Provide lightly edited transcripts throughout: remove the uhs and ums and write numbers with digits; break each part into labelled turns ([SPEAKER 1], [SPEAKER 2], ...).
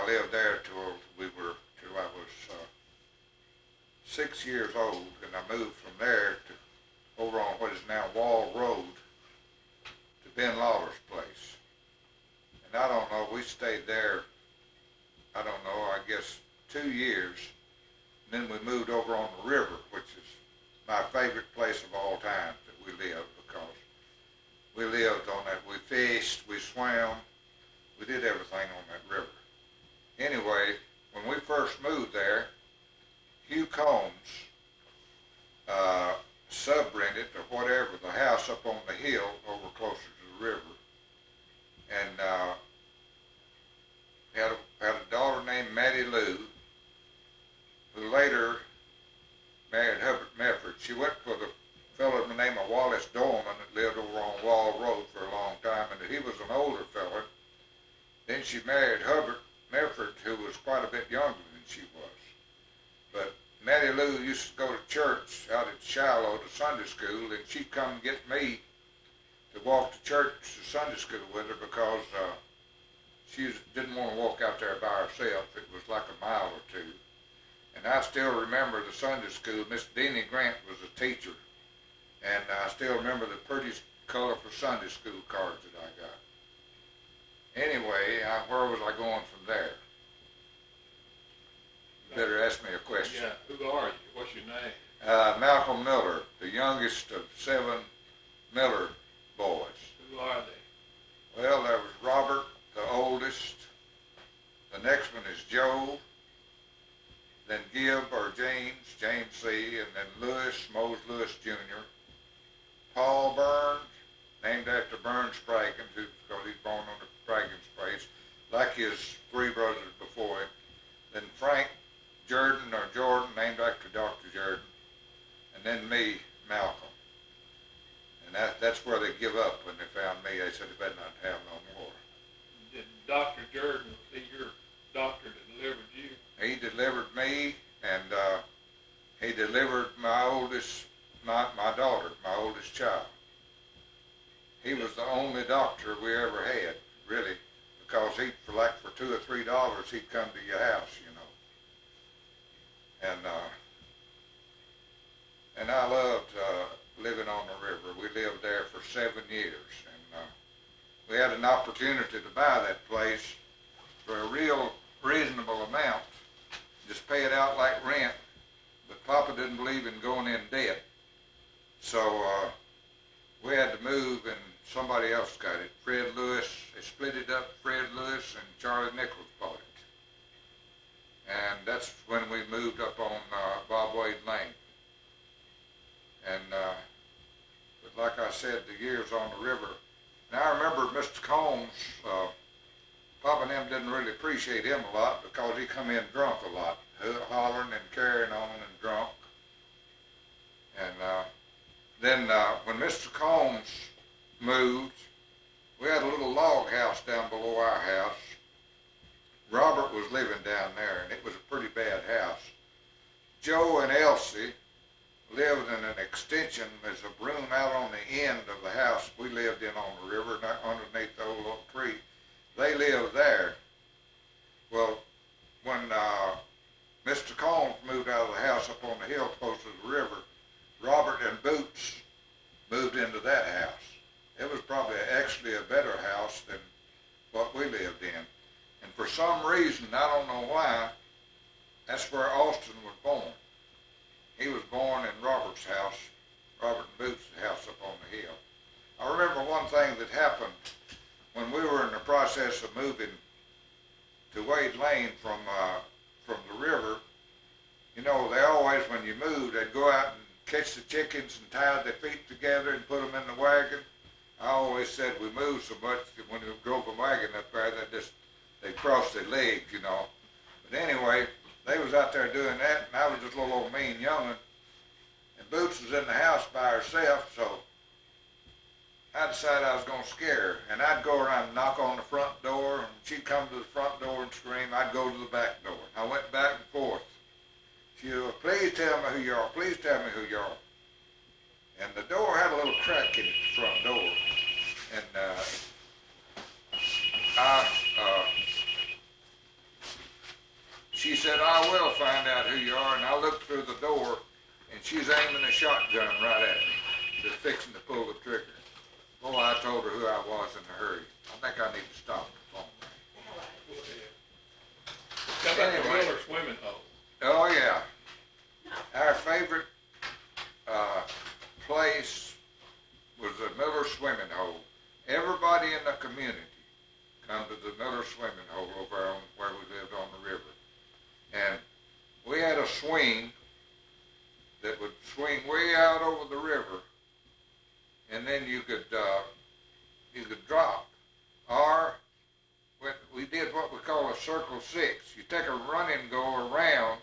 [SPEAKER 1] lived there till I was 6 years old, and I moved from there to over on what is now Wall Road to Ben Lawler's place. And I don't know, we stayed there, I don't know, I guess 2 years. And then we moved over on the river, which is my favorite place of all time that we lived, because we lived on that. We fished, we swam, we did everything on that river. Anyway, when we first moved there, Hugh Combs sub-rented or whatever the house up on the hill over closer to the river, and had a daughter named Mattie Lou, who later married Hubbard Mefford. She went for the fellow by the name of Wallace Dorman that lived over on Wall Road for a long time, and he was an older fellow. Then she married Hubbard Mefford, who was quite a bit younger than she was. But Mattie Lou used to go to church out at Shiloh to Sunday school, and she'd come and get me to walk to church to Sunday school with her, because she didn't want to walk out there by herself. It was like a mile or two. And I still remember the Sunday school. Miss Deanie Grant was a teacher, and I still remember the prettiest colorful Sunday school cards that I got. Anyway, where was I going from there? You better ask me a question.
[SPEAKER 2] Yeah, who are you? What's your name?
[SPEAKER 1] Malcolm Miller, the youngest of 7 Miller boys.
[SPEAKER 2] Who are they?
[SPEAKER 1] Well, there was Robert, the oldest. The next one is Joe. Then Gibb or James C., and then Mose Lewis Jr. Paul Burns, named after Burns Spraggins, because he's born on the Spraggins place, like his 3 brothers before him. Then Frank Jordan, named after Dr. Jordan. And then me, Malcolm. And that's where they give up when they found me. They said they better not have no more.
[SPEAKER 2] Did Dr. Jordan, was he your doctor that delivered you?
[SPEAKER 1] He delivered me, and he delivered my daughter, my oldest child. He was the only doctor we ever had, really, because for $2 or $3, he'd come to your house, you know. And I loved living on the river. We lived there for 7 years, and we had an opportunity to buy that place for a real reasonable amount. Just pay it out like rent, but Papa didn't believe in going in debt. So we had to move, and somebody else got it. Fred Lewis, they split it up. Fred Lewis and Charlie Nichols bought it. And that's when we moved up on Bob Wade Lane. And but like I said, the years on the river. And I remember Mr. Combs, Papa and them didn't really appreciate him a lot, because he come in drunk a lot, hollering and carrying on and drunk. And then when Mr. Combs moved, we had a little log house down below our house. Robert was living down there, and it was a pretty bad house. Joe and Elsie lived in an extension. There's a room out on the end of the house we lived in on the river, underneath the old oak tree. They lived there. Well, when Mr. Combs moved out of the house up on the hill close to the river, Robert and Boots moved into that house. It was probably actually a better house than what we lived in. And for some reason, I don't know why, that's where Austin was born. He was born in Robert's house, Robert and Boots' house up on the hill. I remember one thing that happened when we were in the process of moving to Wade Lane from the river. You know, they always, when you moved, they'd go out and catch the chickens and tie their feet together and put them in the wagon. I always said we moved so much that when we drove a wagon up there, they'd cross their legs, you know. But anyway, they was out there doing that, and I was just a little old mean young'un. And Boots was in the house by herself, so I decided I was going to scare her. And I'd go around and knock on the front door, and she'd come to the front door and scream. I'd go to the back door. I went back and forth. She would, please tell me who you are, please tell me who you are. And the door had a little crack in it, the front door. And you are, and I looked through the door, and she's aiming a shotgun right at me, just fixing to pull the trigger. Boy, I told her who I was in a hurry. I think I need to stop the phone.
[SPEAKER 2] How about the
[SPEAKER 1] Anyway.
[SPEAKER 2] Miller swimming hole?
[SPEAKER 1] Oh, yeah. Our favorite place was the Miller swimming hole. Everybody in the community come to the Miller swimming hole over on where we lived on the river. And we had a swing that would swing way out over the river, and then you could drop. Or we did what we call a circle six. You take a run and go around,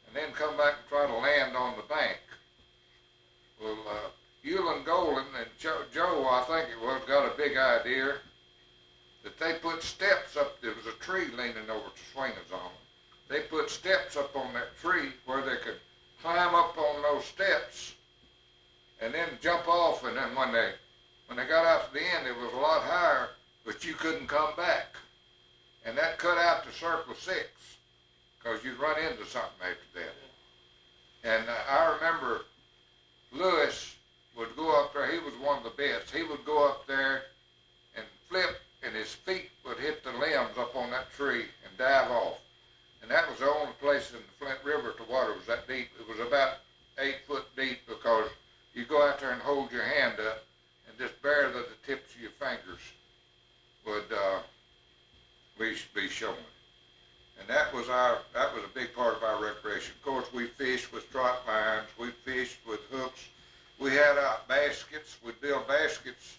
[SPEAKER 1] and then come back and try to land on the bank. Well, Hewlin Golden and Joe, I think it was, got a big idea that they put steps up. There was a tree leaning over to swing us on. They put steps up on that tree where they could climb up on those steps and then jump off. And then when they got out to the end, it was a lot higher, but you couldn't come back. And that cut out to circle six, because you'd run into something after that. And I remember Lewis would go up there. He was one of the best. He would go up there and flip, and his feet would hit the limbs up on that tree and dive off. And that was the only place in the Flint River the water was that deep. It was about 8 foot deep, because you go out there and hold your hand up, and just barely the tips of your fingers would be showing. And that was a big part of our recreation. Of course, we fished with trot lines. We fished with hooks. We had baskets. We'd build baskets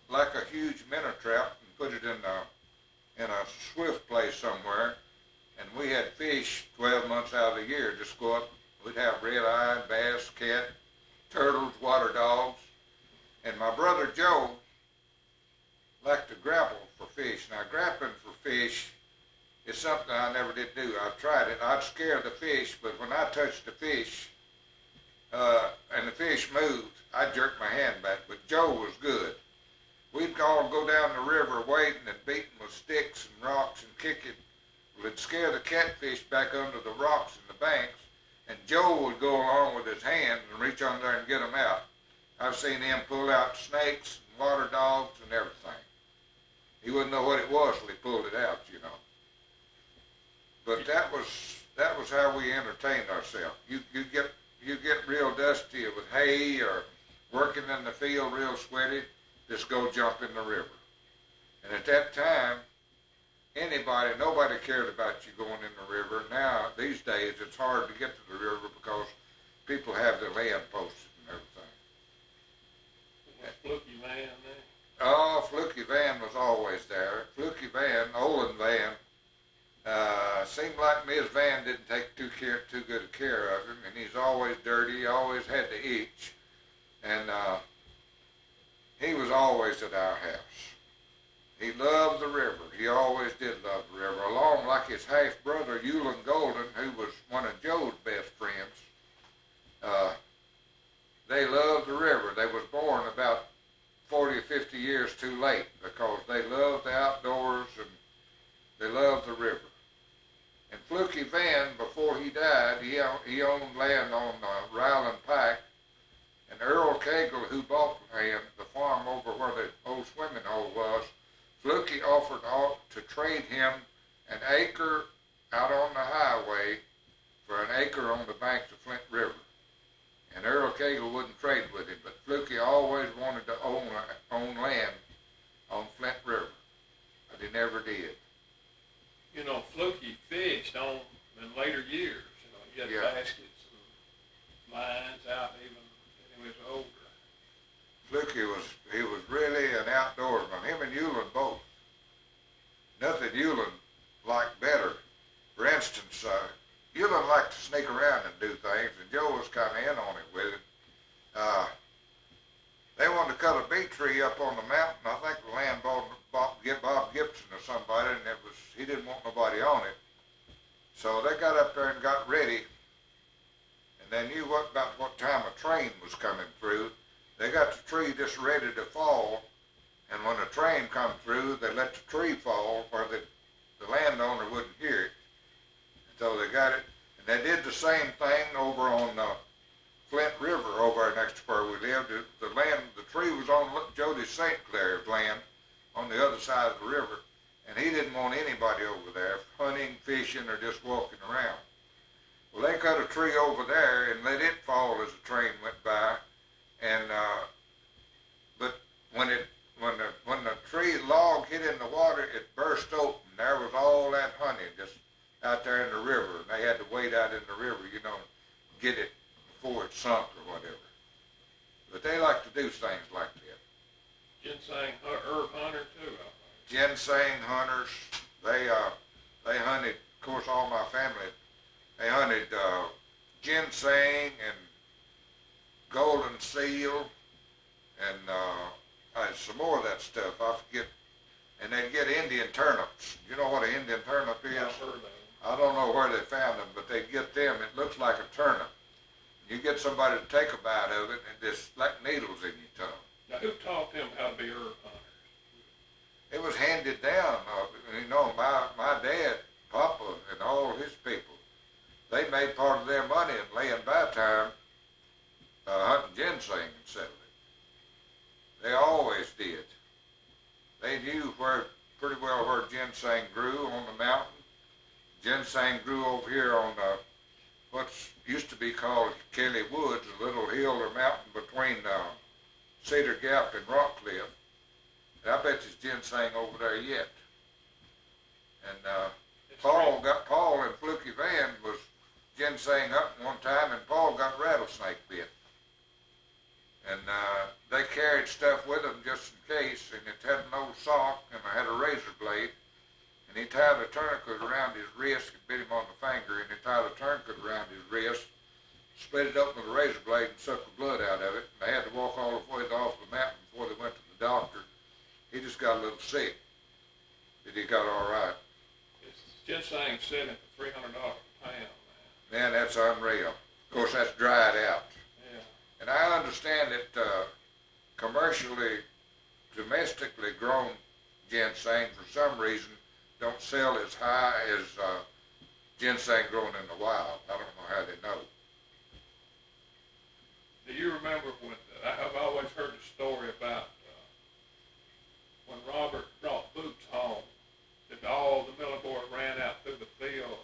[SPEAKER 1] like a huge minnow trap and put it in a swift place somewhere. And we had fish 12 months out of the year. Just go up. We'd have red-eye, bass, cat, turtles, water dogs. And my brother Joe liked to grapple for fish. Now, grappling for fish is something I never did do. I tried it. I'd scare the fish, but when I touched the fish and the fish moved, I'd jerk my hand back. But Joe was good. We'd all go down the river wading and beating with sticks and rocks and kicking. We'd scare the catfish back under the rocks in the banks, and Joe would go along with his hands and reach under there and get them out. I've seen him pull out snakes and water dogs and everything. He wouldn't know what it was till he pulled it out, you know. But that was how we entertained ourselves. You get real dusty with hay or working in the field real sweaty, just go jump in the river. And at that time, nobody cared about you going in the river. Now, these days, it's hard to get to the river because people have their land posted and everything.
[SPEAKER 2] Fluky Van there.
[SPEAKER 1] Oh, Fluky Van was always there. Fluky Van, Olin Van, seemed like Ms. Van didn't take too good a care of him, and he's always dirty. He always had to itch, and he was always at our house. He loved the river. He always did love the river, along like his half-brother, Hewlin Golden, who was one of Joe's best friends. They loved the river. They was born about 40 or 50 years too late, because they loved the outdoors and they loved the river. And Fluky Van, before he died, he owned land on Ryland Pike, and Earl Cagle, who bought land, the farm over where the old swimming hole was, Fluky offered to trade him an acre out on the highway for an acre on the banks of Flint River. And Earl Cagle wouldn't trade with him, but Fluky always wanted to own land on Flint River, but he never did.
[SPEAKER 2] You know, Fluky fished on in later years. You know, he had baskets and lines out even when he was older.
[SPEAKER 1] Fluky was really an outdoorsman. Him and Hewlin both. Nothing Hewlin liked better. For instance, Hewlin liked to sneak around and do things, and Joe was kind of in on it with it. They wanted to cut a bee tree up on the mountain. I think the land bought Bob Gibson or somebody, and he didn't want nobody on it. So they got up there and got ready, and they knew about what time a train was coming through. They got the tree just ready to fall, and when the train come through, they let the tree fall where the landowner wouldn't hear it. So they got it, And they did the same thing over on Flint River over there next to where we lived. The land, the tree was on Jody St. Clair's land on the other side of the river, and he didn't want anybody over there hunting, fishing, or just walking around. Well, they cut a tree over there and let it fall as the train went by, and but when the tree log hit in the water, it burst open. There was all that honey just out there in the river, and they had to wait out in the river, get it before it sunk or whatever. But they like to do things like that.
[SPEAKER 2] Ginseng herb hunter too, I think.
[SPEAKER 1] Ginseng hunters, they hunted, of course all my family, they hunted ginseng and golden seal and some more of that stuff, I forget. And they'd get Indian turnips. You know what an Indian turnip is?
[SPEAKER 2] I've heard of them.
[SPEAKER 1] I don't know where they found them, but they'd get them. It looks like a turnip. You get somebody to take a bite of it, and it's like needles in your tongue.
[SPEAKER 2] Now, who taught them how to be herb hunters?
[SPEAKER 1] It was handed down. My dad, Papa, and all his people, they made part of their money in laying by time hunting ginseng and selling it. They always did. They knew pretty well where ginseng grew on the mountain. Ginseng grew over here on what's used to be called Kelly Woods, a little hill or mountain between Cedar Gap and Rock Cliff. And I bet there's ginseng over there yet. And Paul and Fluky Van was ginseng hunting one time, and Paul got rattlesnake bit. And they carried stuff with them just in case, and it had an old sock, and I had a razor blade, and he tied a tourniquet around his wrist and bit him on the finger, and he tied a tourniquet around his wrist, split it open with a razor blade and sucked the blood out of it, and they had to walk all the way off the mountain before they went to the doctor. He just got a little sick, but he got all right.
[SPEAKER 2] It's ginseng selling for $300 a pound, man.
[SPEAKER 1] Man, that's unreal. Of course, that's dried out.
[SPEAKER 2] Yeah.
[SPEAKER 1] And I understand that commercially, domestically grown ginseng, for some reason, don't sell as high as ginseng grown in the wild. I don't know how they know.
[SPEAKER 2] Do you remember when, I've always heard the story about when Robert brought boots home, that all the Miller boys ran out through the field.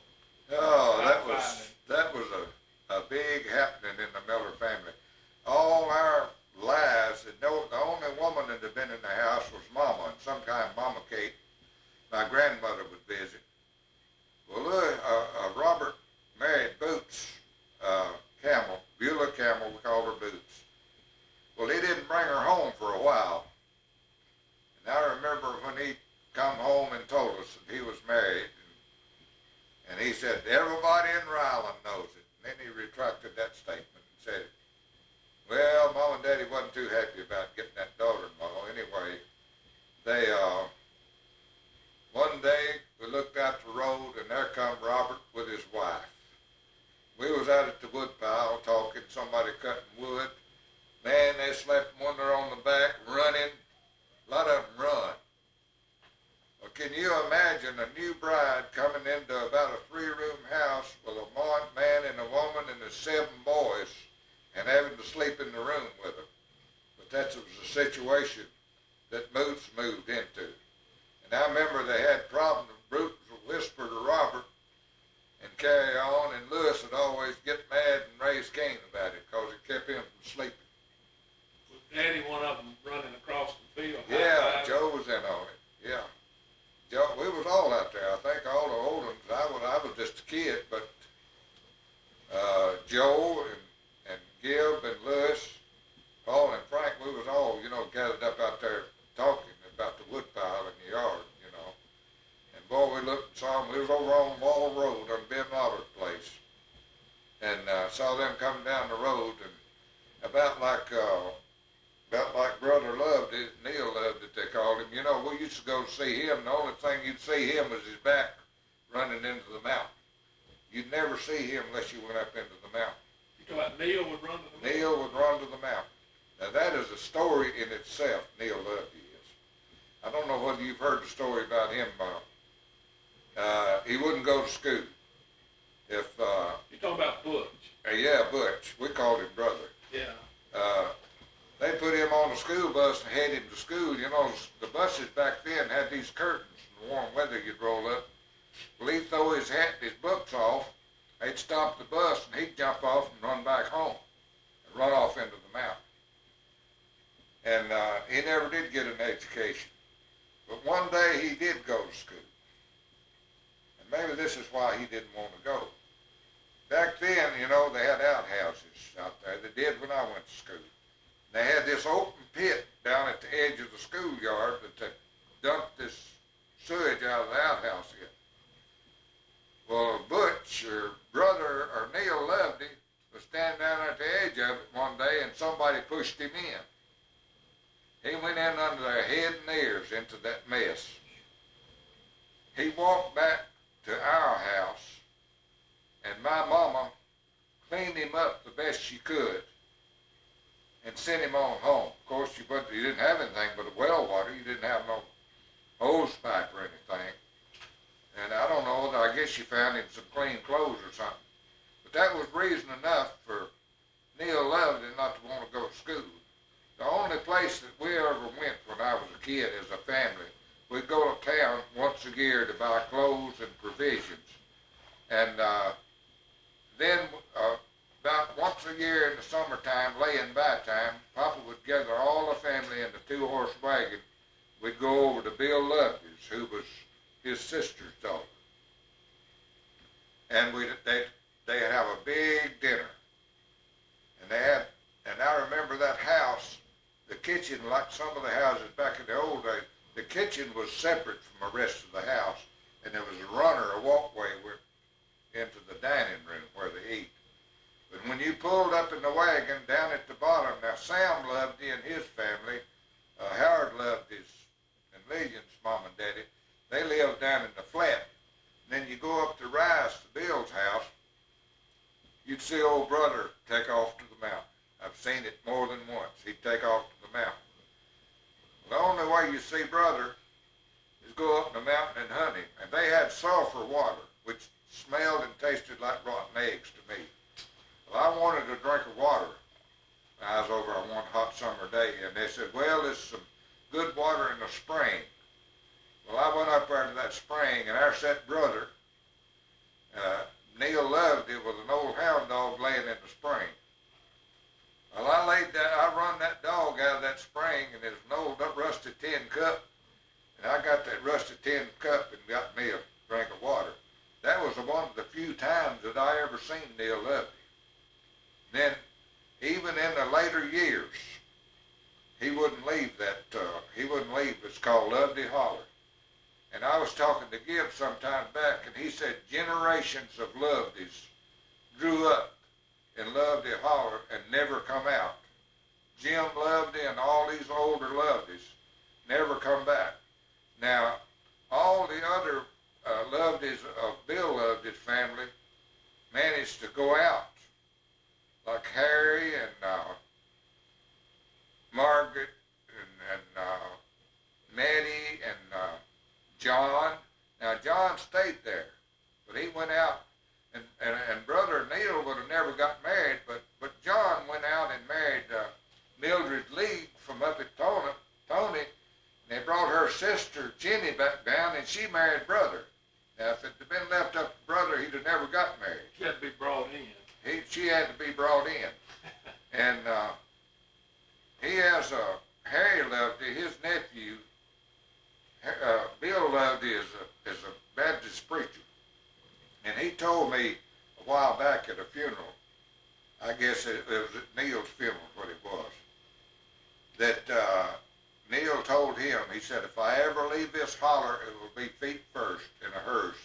[SPEAKER 1] Oh, that was a big happening in the Miller family. All our lives, the only woman that had been in the house was Mama, and sometimes Mama Kate. My grandmother would visit. Well, Robert married Boots Camel, Beulah Camel, we called her Boots. Well, he didn't bring her home for a while. And I remember when he come home and told us that he was married, and he said, everybody in Ryland knows it. And then he retracted that statement and said, well, Mom and Daddy wasn't too happy about getting that daughter-in-law. Anyway, they, one day we looked out the road, and there come Robert with his wife. We was out at the wood pile talking, somebody cutting wood. Man, they slapped one there on the back, running. A lot of them run. Well, can you imagine a new bride coming into about a 3-room house with a man and a woman and the 7 boys and having to sleep in the room with them? But that was the situation that Boots moved into. And I remember they had problems. Boots would whisper to Robert and carry on, and Lewis would always get mad and raise Cain about it because it kept him from sleeping.
[SPEAKER 2] Was Daddy one of them running across the field?
[SPEAKER 1] Yeah, Joe was in on it. Yeah. Joe, we was all out there. I think all the old ones. I was just a kid, but Joe and Gib and Lewis, Paul and Frank, we was all, gathered up out there talking about the wood pile in the yard, And boy, we looked and saw them. We was over on Wall Road on Ben Robert's place, and saw them coming down the road, and about like Brother loved it, Neil loved it, they called him. We used to go to see him. The only thing you'd see him was his back running into the mountain. You'd never see him unless you went up into the mountain.
[SPEAKER 2] You talking about Neil would run to the mountain?
[SPEAKER 1] Neil would run to the mountain. Now that is a story in itself, Neil loved is. I don't know whether you've heard the story about him. He wouldn't go to school. If
[SPEAKER 2] He about Butch.
[SPEAKER 1] Yeah, Butch. We called him brother.
[SPEAKER 2] Yeah.
[SPEAKER 1] They put him on the school bus and head him to school. You know, the buses back then had these curtains. In the warm weather, you'd roll up. Well, he'd throw his hat and his books off. They'd stop the bus, and he'd jump off and run back home and run off into the mountain. And he never did get an education. But one day he did go to school. And maybe this is why he didn't want to go. Back then, you know, they had outhouses out there. They did when I went to school. They had this open pit down at the edge of the schoolyard that they dumped this sewage out of the outhouse in. Well, Butch, or brother, or Neil Loveday, was standing down at the edge of it one day, and somebody pushed him in. He went in under their head and ears into that mess. He walked back to our house, and my mama cleaned him up the best she could and sent him on home. Of course, you didn't have anything but a well water. You didn't have no hose pipe or anything. And I don't know, I guess you found him some clean clothes or something. But that was reason enough for Neil Loveday not to want to go to school. The only place that we ever went when I was a kid as a family, we'd go to town once a year to buy clothes and provisions. And then about once a year in the summertime, laying by time, Papa would gather all the family in the 2-horse wagon. We'd go over to Bill Loveday's, who was his sister's daughter. And they'd have a big dinner. And I remember that house, the kitchen, like some of the houses back in the old days, the kitchen was separate from the rest of the house, and there was a runner, a walkway into the dining room where they eat. But when you pulled up in the wagon down at the bottom, now Sam Loveday and his family, Howard Loveday's and Lillian's mom and daddy, they lived down in the flat. And then you go up the rise to Bill's house, you'd see old brother take off to the mountain. I've seen it more than once. He'd take off to the mountain. The only way you see brother is go up the mountain and hunt him. And they had sulfur water, which smelled and tasted like rotten eggs to me. Well, I wanted a drink of water. I was over on one hot summer day, and they said, well, there's some good water in the spring. Well, I went up there to that spring, and there sat brother, Neil Loveday, with an old hound dog laying in the spring. Well, I run that dog out of that spring, and there's an old rusty tin cup, and I got that rusty tin cup and got me a drink of water. That was one of the few times that I ever seen Neil Loveday. Then, even in the later years, he wouldn't leave it's called Loveday Holler. And I was talking to Gibbs sometime back, and he said generations of Lovedays grew up in Loveday Holler and never come out. Jim Loveday and all these older Lovedays never come back. Now, all the other Lovedays of Bill Loveday's family managed to go out, like Harry and Margaret and Nettie and John. Now, John stayed there, but he went out, and Brother Neil would have never got married, but John went out and married Mildred Lee from up at Tony, and they brought her sister Jenny back down, and she married Brother. Now, if it had been left up to Brother, he'd have never got married.
[SPEAKER 2] She had to be brought in.
[SPEAKER 1] She had to be brought in. And he has Harry Loveday, his nephew. Bill Loveday is a Baptist preacher. And he told me a while back at a funeral, I guess it was at Neil's funeral, what it was, that Neil told him, he said, if I ever leave this holler, it will be feet first in a hearse.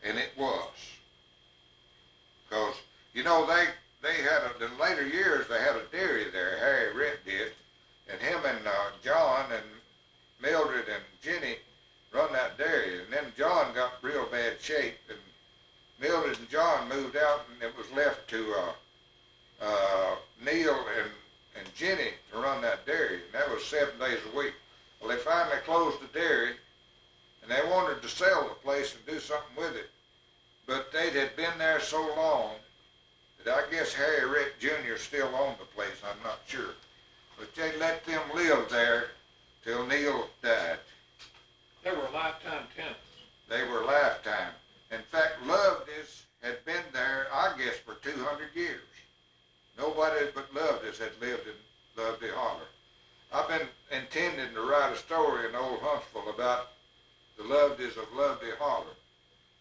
[SPEAKER 1] And it was. Because, you know, they had, in later years, they had a dairy there, Harry Rett did, and him and John and Mildred and Jenny run that dairy. And then John got real bad shape, and Mildred and John moved out, and it was left to Neil and Jenny to run that dairy, and that was 7 days a week. Well, they finally closed the dairy, and they wanted to sell the place and do something with it, but they had been there so long I guess Harry Rick Jr. still owned the place, I'm not sure. But they let them live there till Neil died.
[SPEAKER 2] They were lifetime tenants.
[SPEAKER 1] They were lifetime. In fact, Lovedy's had been there, I guess, for 200 years. Nobody but Lovedy's had lived in Lovedey Holler. I've been intending to write a story in Old Huntsville about the Lovedy's of Lovedey Holler.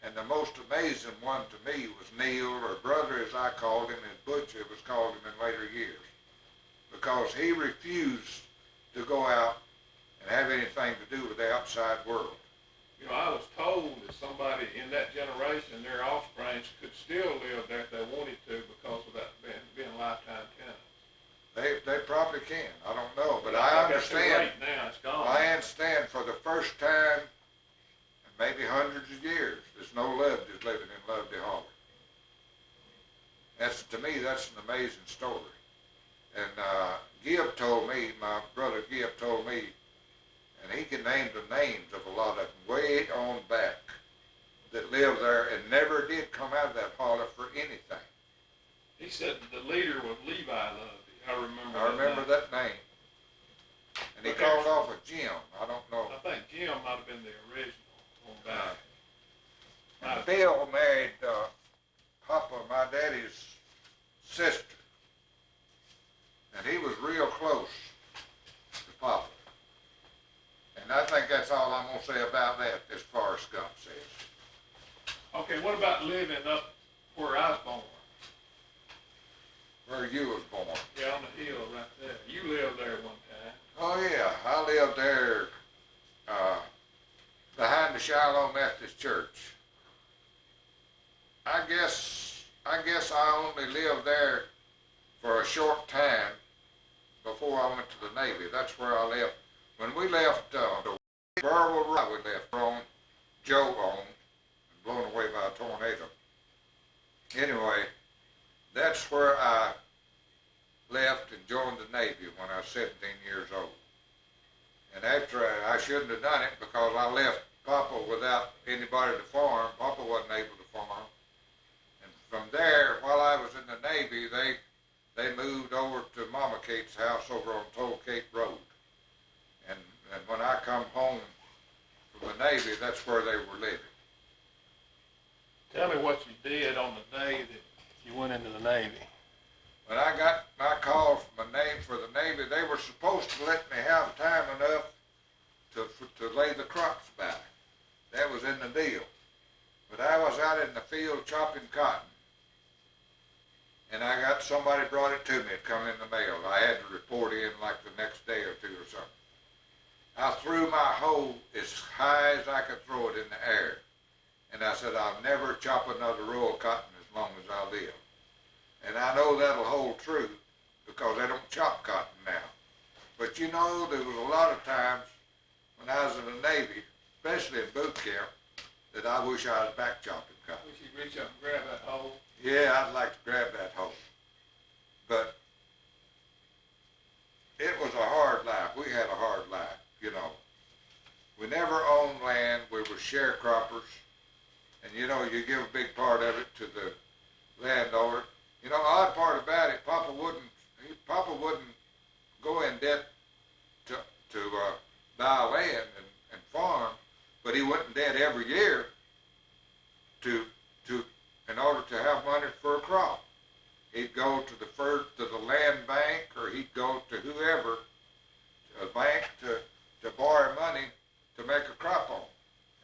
[SPEAKER 1] And the most amazing one to me was Neil, or Brother as I called him, as Butcher was called him in later years. Because he refused to go out and have anything to do with the outside world.
[SPEAKER 2] You know, I was told that somebody in that generation, their offsprings, could still live there if they wanted to because of that being lifetime tenants.
[SPEAKER 1] They probably can. I don't know, but
[SPEAKER 2] I
[SPEAKER 1] I understand.
[SPEAKER 2] Right now, it's gone.
[SPEAKER 1] I understand for the first time, in maybe hundreds of years, there's no Lovedy's living in Lovedey Holler. To me, that's an amazing story. And Gibb told me, my brother Gibb told me, and he can name the names of a lot of them way on back that lived there and never did come out of that holler for anything.
[SPEAKER 2] He said the leader was Levi Lovey. I remember
[SPEAKER 1] that name. And he called off a Jim. I don't know.
[SPEAKER 2] I think Jim might have been the original on back.
[SPEAKER 1] Bill married Papa, my daddy's sister. And he was real close to Papa. And I think that's all I'm going to say about that as far as Scump says.
[SPEAKER 2] Okay, what about living up where I was born?
[SPEAKER 1] Where you was born?
[SPEAKER 2] Yeah, on the hill right there. You lived there one time.
[SPEAKER 1] Oh yeah, I lived there behind the Shiloh Methodist Church. I guess I only lived there for a short time before I went to the Navy. That's where I left. When we left the Burwell, we left on Joe on, and blown away by a tornado. Anyway, that's where I left and joined the Navy when I was 17 years old. And after I shouldn't have done it because I left Papa without anybody to farm. Papa wasn't able to farm. And from there, while I was in the Navy, they moved over to Mama Kate's house over on Toll Gate Road. And when I come home from the Navy, that's where they were living.
[SPEAKER 2] Tell me what you did on the day that you went into the Navy.
[SPEAKER 1] When I got my call from the Navy, they were supposed to let me have time enough to lay the crops back. That was in the deal. But I was out in the field chopping cotton. And I got somebody brought it to me. It come in the mail. I had to report in like the next day or two or something. I threw my hoe as high as I could throw it in the air. And I said, I'll never chop another row of cotton as long as I live. And I know that'll hold true because they don't chop cotton now. But you know, there was a lot of times when I was in the Navy, especially in boot camp, that I wish I was back chopping cotton.
[SPEAKER 2] Wish you'd reach up and grab that hoe.
[SPEAKER 1] Yeah, I'd like to grab that hoe. But it was a hard life. We had a hard life, you know. We never owned land. We were sharecroppers. And, you know, you give a big part of it to the landowner. You know, the odd part about it, Papa wouldn't go in debt to buy land and farm, but he went in debt every year in order to have money for a crop. He'd go to the land bank, or he'd go to whoever, a bank, to borrow money to make a crop on,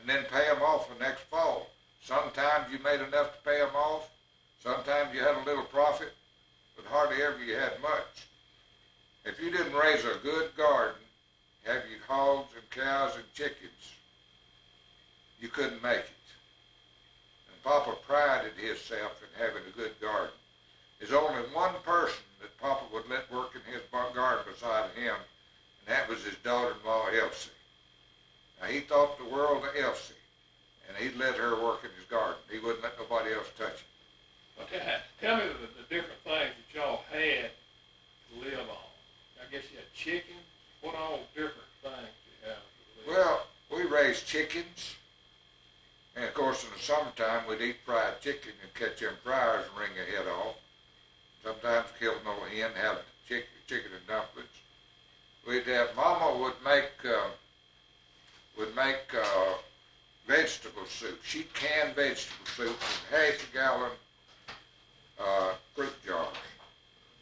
[SPEAKER 1] and then pay them off the next fall. Sometimes you made enough to pay them off. Sometimes you had a little profit, but hardly ever you had much. If you didn't raise a good garden, have you hogs and cows and chickens, you couldn't make it. And Papa prided himself in having a good garden. There's only one person that Papa would let work in his garden beside him, and that was his daughter-in-law, Elsie. Now, he thought the world of Elsie, and he'd let her work in his garden. He wouldn't let nobody else touch it.
[SPEAKER 2] Well, tell me the different things that y'all had to live on. I guess you had chickens. What all different things you have to live on?
[SPEAKER 1] Well, we raised chickens. And, of course, in the summertime, we'd eat fried chicken and catch them fryers and wring your head off. sometimes killed no hen, have chicken and dumplings. We'd have, Mama would make vegetable soup. She'd can vegetable soup in half a gallon fruit jars.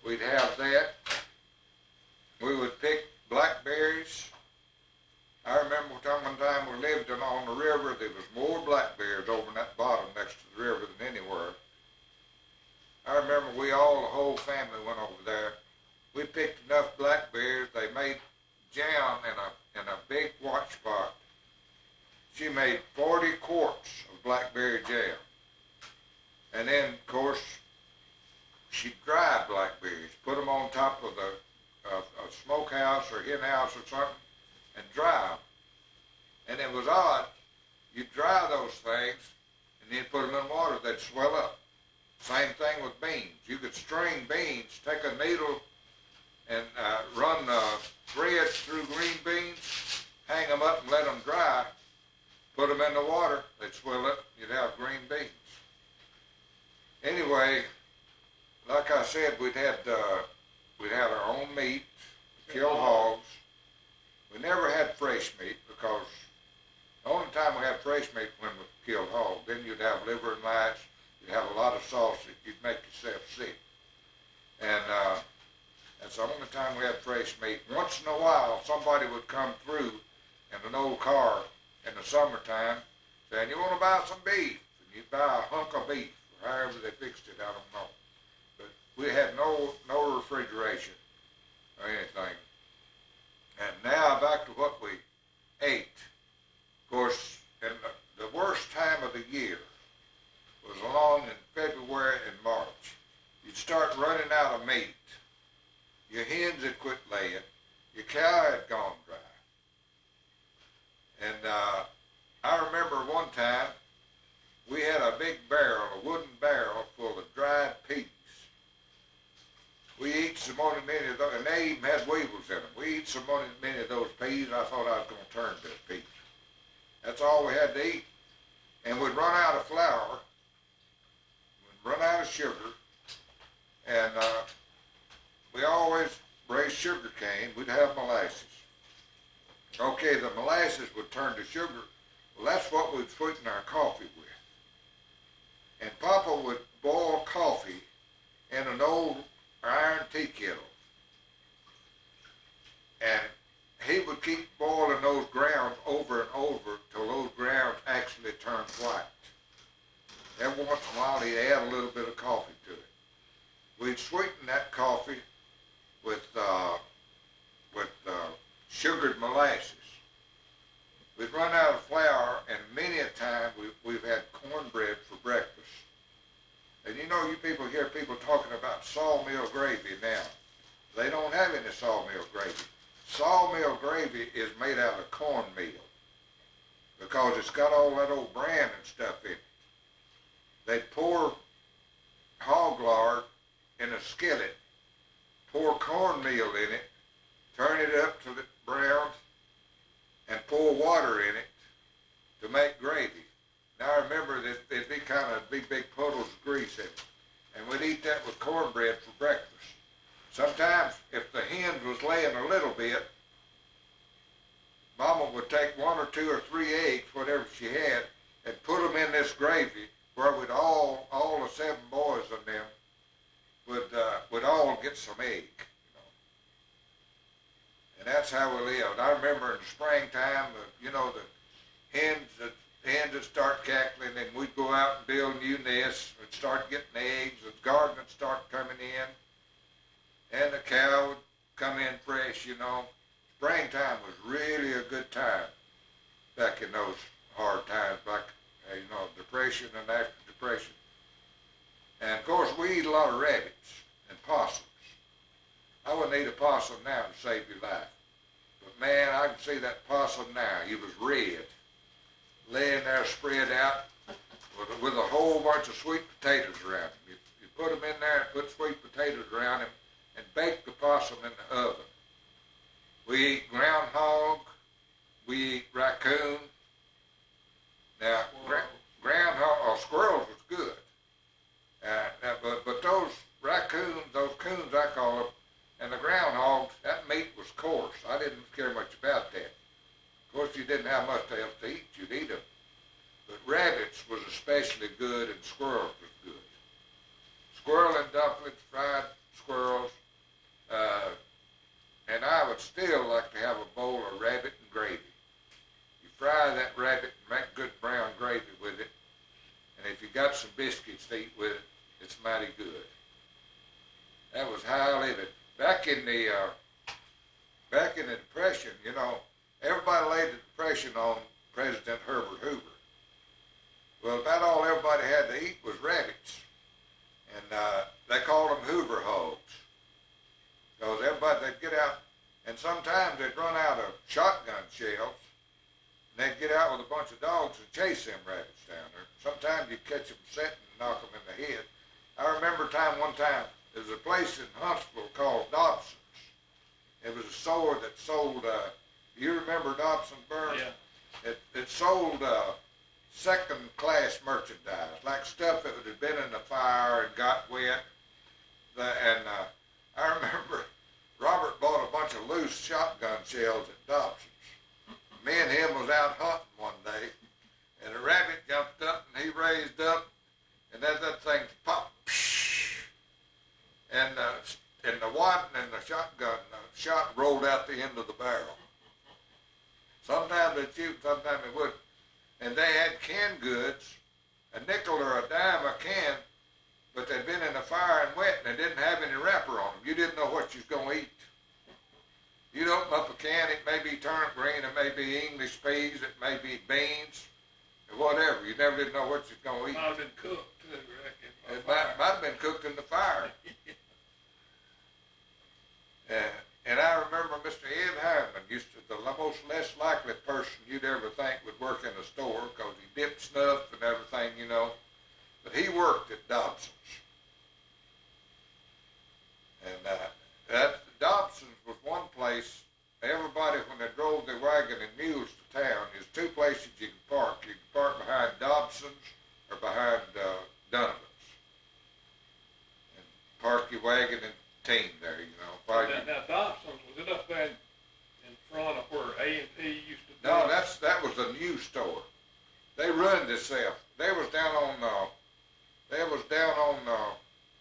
[SPEAKER 1] We'd have that. We would pick blackberries. I remember one time we lived on the river, there was more blackberries over in that bottom next to the river than anywhere. I remember the whole family went over there. We picked enough blackberries, they made jam in a big watch pot. She made 40 quarts of blackberry jam. And then, of course, she dried blackberries, put them on top of a smokehouse or hen house or something, and dry them. And it was odd, you dry those things, and then put them in water, they'd swell up. Same thing with beans. You could string beans, take a needle and run thread through green beans, hang them up and let them dry, put them in the water, they'd swell up, you'd have green beans. Anyway, like I said, we'd had our own meat, kill hogs. We never had fresh meat because the only time we had fresh meat when we killed hog. Then you'd have liver and lights, you'd have a lot of sausage, you'd make yourself sick. And that's the only time we had fresh meat. Once in a while, somebody would come through in an old car in the summertime saying, "You want to buy some beef?" And you'd buy a hunk of beef, or however they fixed it, I don't know. But we had no refrigeration or anything. And now back to what we ate. Of course, in the worst time of the year was along in February and March. You'd start running out of meat. Your hens had quit laying. Your cow had gone dry. And I remember one time we had a big barrel, a wooden barrel full of dried peas. We eat so many of those, and they even had weevils in them. We eat so many of those peas, I thought I was going to turn to peas. That's all we had to eat. And we'd run out of flour, we'd run out of sugar, and we always raised sugar cane. We'd have molasses. Okay, the molasses would turn to sugar. Well, that's what we'd sweeten our coffee with. And Papa would boil coffee in an old iron tea kettle. And he would keep boiling those grounds over and over till those grounds actually turned white. Every once in a while he'd add a little bit of coffee to it. We'd sweeten that coffee with sugared molasses. We'd run out of flour, and many a time we've had cornbread for breakfast. And you know, you people hear people talking about sawmill gravy now. They don't have any sawmill gravy. Sawmill gravy is made out of cornmeal because it's got all that old bran and stuff in it. They'd pour hog lard in a skillet, pour cornmeal in it, turn it up to the brown, and pour water in it to make gravy. Now I remember that there'd be kind of big puddles of grease in it, and we'd eat that with cornbread for breakfast. Sometimes, if the hens was laying a little bit, Mama would take 1 or 2 or 3 eggs, whatever she had, and put them in this gravy, where we'd all the 7 boys in them would all get some egg. And that's how we lived. I remember in the springtime, the hens would start cackling, and we'd go out and build new nests. We'd start getting eggs, the garden would start coming in, and the cow would come in fresh, Springtime was really a good time back in those hard times, back, Depression and after Depression. And of course, we eat a lot of rabbits and possums. I wouldn't eat a possum now to save your life. But man, I can see that possum now. He was red, laying there spread out with a whole bunch of sweet potatoes around him. You put them in there and put sweet potatoes around him and bake the possum in the oven. We eat groundhog. We eat raccoon. Now, groundhog or squirrels was good. But those raccoons, rabbits was especially good, and squirrels was good. Squirrel and dumplings, fried squirrels, and I would still like to have a bowl of rabbit and gravy. You fry that rabbit and make good brown gravy with it, and if you got some biscuits to eat with it, it's mighty good. That was how I lived. Back in the Depression, you know, everybody laid the Depression on President Herbert Hoover. Well, about all everybody had to eat was rabbits, and they called them Hoover hogs. Because everybody, they'd get out, and sometimes they'd run out of shotgun shells, and they'd get out with a bunch of dogs and chase them rabbits down there. Sometimes you'd catch them sitting and knock them in the head. I remember one time, there was a place in Huntsville called Dobson's. It was a store that sold, you remember Dobson, Burns?
[SPEAKER 2] Yeah.
[SPEAKER 1] It sold second-class merchandise, like stuff that had been in the fire and got wet. I remember Robert bought a bunch of loose shotgun shells at Dobson's. Me and him was out hunting one day, and a rabbit jumped up, and he raised up, and that thing popped, and the wad and the shotgun shot rolled out the end of the barrel. Sometimes they'd shoot, sometimes they wouldn't. And they had canned goods, a nickel or a dime a can, but they'd been in the fire and wet, and they didn't have any wrapper on them. You didn't know what you was going to eat. You'd open up a can, it may be turnip green, it may be English peas, it may be beans, or whatever. You never did know what you was going to eat.
[SPEAKER 2] Might have been cooked, too, I reckon.
[SPEAKER 1] It might have been cooked in the fire. And I remember Mr. Ed Hyman used to, the most less likely person you'd ever think would work in a store, because he dipped snuff and everything, you know. But he worked at Dobson's. And that Dobson's was one place, everybody, when they drove their wagon and mules to town, there's two places you can park. You can park behind Dobson's or behind Donovan's. And park your wagon and team there, you know.
[SPEAKER 2] Now Dobson's, was it up there in front of where A&P used to be?
[SPEAKER 1] No, that was a new store. They run themselves. They was down on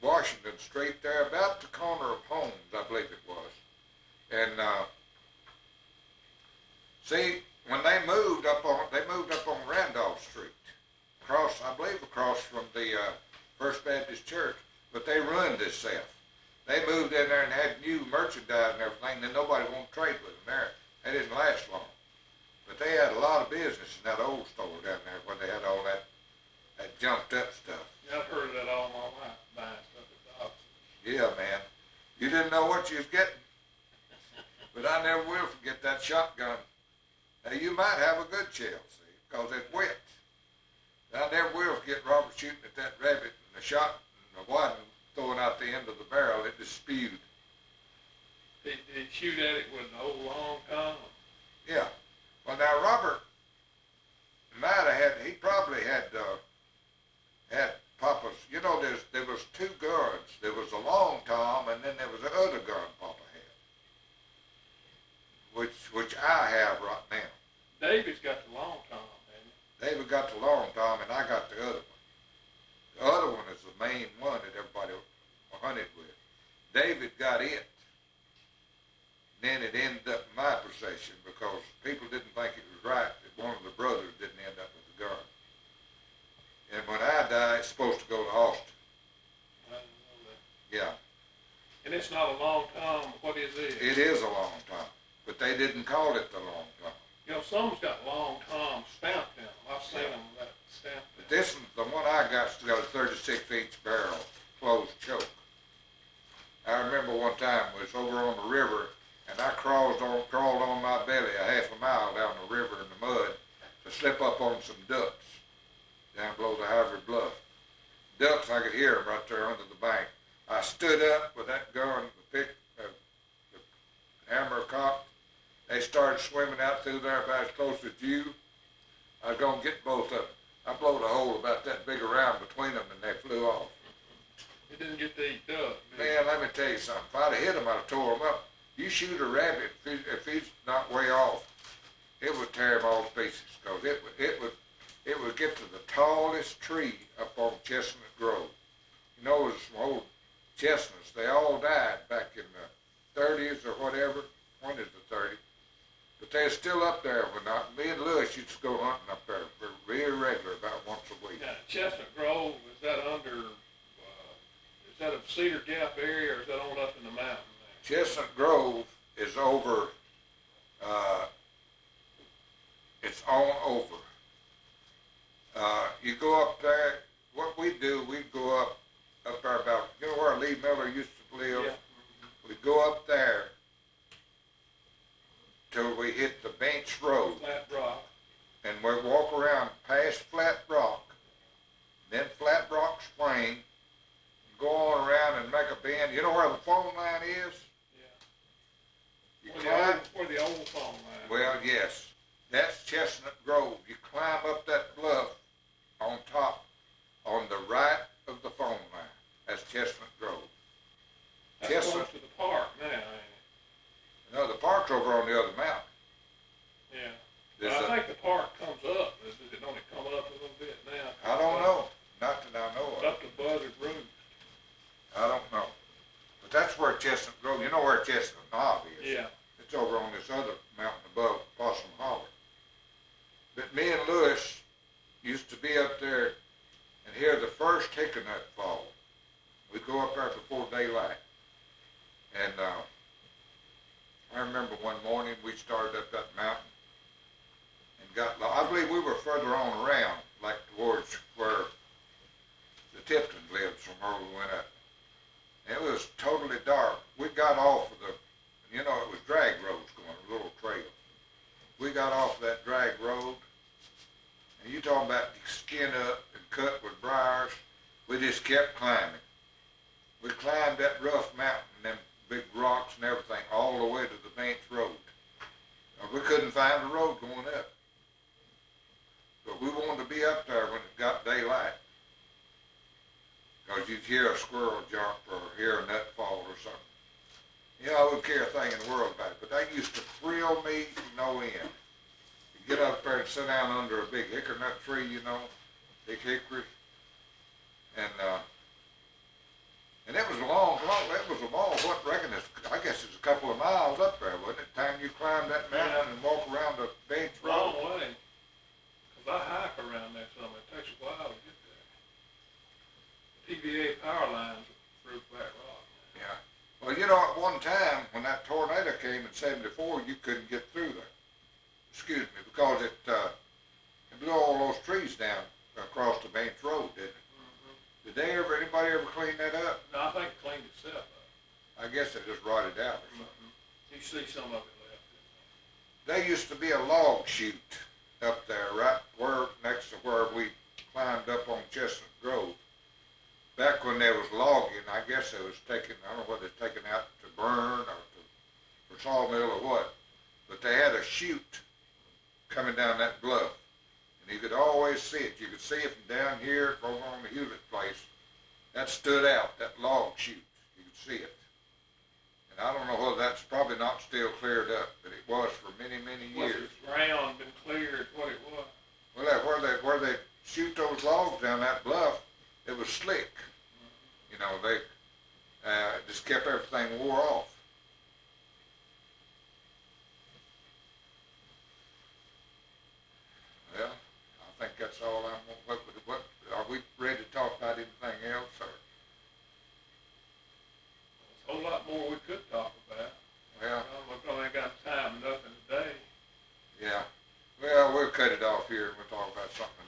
[SPEAKER 1] Washington Street there, about the corner of Holmes, I believe it was. And see, when they moved up on Randolph Street, across from the First Baptist Church, but they ruined themselves. They moved in there and had new merchandise and everything, and nobody wanted to trade with them there. They didn't last long. But they had a lot of business in that old store down there when they had all that jumped up stuff.
[SPEAKER 2] Yeah, I've heard of that all my life, buying stuff at Dobson's.
[SPEAKER 1] Yeah, man. You didn't know what you was getting. But I never will forget that shotgun. Now, you might have a good shell, see, because it's wet. I never will forget Robert shooting at that rabbit, and the shot and the wad throwing out the end of the barrel, it just spewed.
[SPEAKER 2] Did he shoot at it with an old long gun?
[SPEAKER 1] Yeah. Well, now, Robert might have had, he probably had Papa's, you know, there was two guns. There was a long Tom, and then there was the other gun Papa had, which I have right now.
[SPEAKER 2] David's got the long Tom, hasn't he?
[SPEAKER 1] David got the long Tom, and I got the other one. The other one is the main one that everybody hunted with. David got it. Then it ended up in my possession because people didn't think it was right that one of the brothers didn't end up with the gun. And when I die, it's supposed to go to Austin.
[SPEAKER 2] I didn't know that.
[SPEAKER 1] Yeah.
[SPEAKER 2] And it's not a long Tom, what is it?
[SPEAKER 1] It is a long Tom, but they didn't call it the long Tom.
[SPEAKER 2] You know, some's got long Tom stamped in them. I've seen them that stamped in
[SPEAKER 1] But this one, the one I got's got a 36-inch barrel, closed choke. I remember one time we was over on the river, and I crawled on my belly a half a mile down the river in the mud to slip up on some ducks down below the Harvard Bluff. Ducks, I could hear them right there under the bank. I stood up with that gun, the hammer cocked. They started swimming out through there about as close as you. I was going to get both of them. I blowed a hole about that big around between them, and they flew off.
[SPEAKER 2] It didn't get to eat duck.
[SPEAKER 1] Man, let me tell you something. If I'd have hit them, I'd have tore them up. You shoot a rabbit, if he's not way off, it would tear him all to pieces, because it would it would get to the tallest tree up on Chestnut Grove. You know, there's some old chestnuts. They all died back in the 30s or whatever, 20s to 30s. But they're still up there. When me and Lewis used to go hunting up there real regular, about once a week.
[SPEAKER 2] Now, Chestnut Grove, is that under, is that a Cedar Gap area, or is that on up in the mountain there?
[SPEAKER 1] Chestnut Grove is over, it's on over. You go up there, what we do, we go up there about, you know where Lee Miller used to live?
[SPEAKER 2] Yeah.
[SPEAKER 1] We go up there till we hit the Bench Road.
[SPEAKER 2] Flat Rock.
[SPEAKER 1] And we walk around past Flat Rock, then Flat Rock Spring, go on around and make a bend. You know where the phone line is?
[SPEAKER 2] Yeah.
[SPEAKER 1] You
[SPEAKER 2] Where the old phone line.
[SPEAKER 1] Well, yes. That's Chestnut Grove. You climb up that bluff on top, on the right of the phone line. That's Chestnut Grove.
[SPEAKER 2] That's close to the park now, ain't it?
[SPEAKER 1] No, the park's over on the other mountain.
[SPEAKER 2] Yeah. I think the park comes up. Is it only coming up a little bit now?
[SPEAKER 1] I don't know. Not that I know of.
[SPEAKER 2] Up to Buzzard Roost.
[SPEAKER 1] I don't know. But that's where Chestnut Grove, you know where Chestnut Knob is?
[SPEAKER 2] Yeah.
[SPEAKER 1] It's over on this other mountain above Possum Holler. But me and Lewis used to be up there and hear the first hickory-nut fall. We go up there before daylight. And I remember one morning we started up that mountain and I believe we were further on around, like towards where the Tipton lives from where we went up. And it was totally dark. We got off of it was drag roads going, a little trail. We got off that drag road, and you talking about skin up and cut with briars, we just kept climbing. We climbed that rough mountain, them big rocks and everything, all the way to the Bench Road. We couldn't find the road going up. But we wanted to be up there when it got daylight. Because you'd hear a squirrel jump or hear a nut fall or something. I wouldn't care a thing in the world about it, but that used to thrill me to no end. You get up there and sit down under a big hickory nut tree, big hickory, and it was a long, I guess it's a couple of miles up there, wasn't it? Time you climb that mountain and walk around the Bench Road.
[SPEAKER 2] Long way. Because I hike around there some. It takes a while to get there. TVA power lines through Flat Rock.
[SPEAKER 1] Yeah. Well, at one time, when that tornado came in '74, you couldn't get through there. Excuse me, because it blew all those trees down across the Bench Road, didn't it?
[SPEAKER 2] Mm-hmm.
[SPEAKER 1] Did anybody ever clean that up?
[SPEAKER 2] No, I think it cleaned itself up.
[SPEAKER 1] I guess they just rotted out or something.
[SPEAKER 2] Mm-hmm. You see some of it left.
[SPEAKER 1] There used to be a log chute up there, right next to where we climbed up on Chestnut Grove. Back when there was logging, I guess it was taken, I don't know whether it's taken out to burn or for sawmill or what, but they had a chute coming down that bluff, and you could always see it. You could see it from down here over on the Hewlett place. That stood out, that log chute. You could see it. And I don't know whether that's probably not still cleared up, but it was for many, many years.
[SPEAKER 2] Was it ground been cleared, what it was?
[SPEAKER 1] Well, that where they shoot those logs down that bluff, it was slick. They just kept everything wore off. Well, I think that's all I'm. What are we ready to talk about? Anything else? Or?
[SPEAKER 2] There's a whole lot more we could talk about.
[SPEAKER 1] Well,
[SPEAKER 2] we probably ain't got time enough in the day.
[SPEAKER 1] Yeah. Well, we'll cut it off here and we'll talk about something